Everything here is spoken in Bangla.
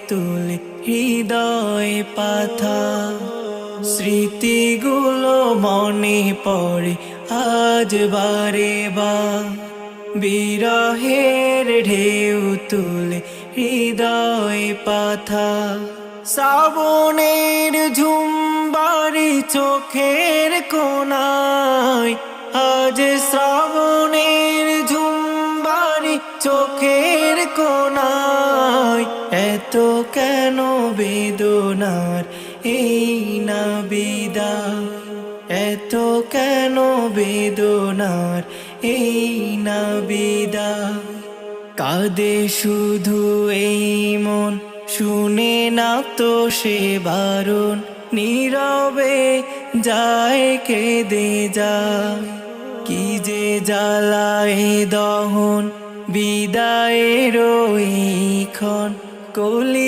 তুলে হৃদয় পাথা, স্মৃতিগুলো মনে পড়ে আজ বারে বার। বিরহের ঢেউ তুলে হৃদয় পাথা, শ্রাবণের ঝুমবারি চোখের কোণায়, আজ শ্রাবণের ঝুমবারি চোখের কোণায়। এত কেন বেদনার এই না বিদায়, এত কেন বেদনার এই না বিদায়। কাঁদে শুধু এই মন, শুনে না তো সে বারণ, নীরবে যায় কেঁদে যায়। কি যে জ্বালায় দহন বিদায়ের এই ক্ষণ, কলি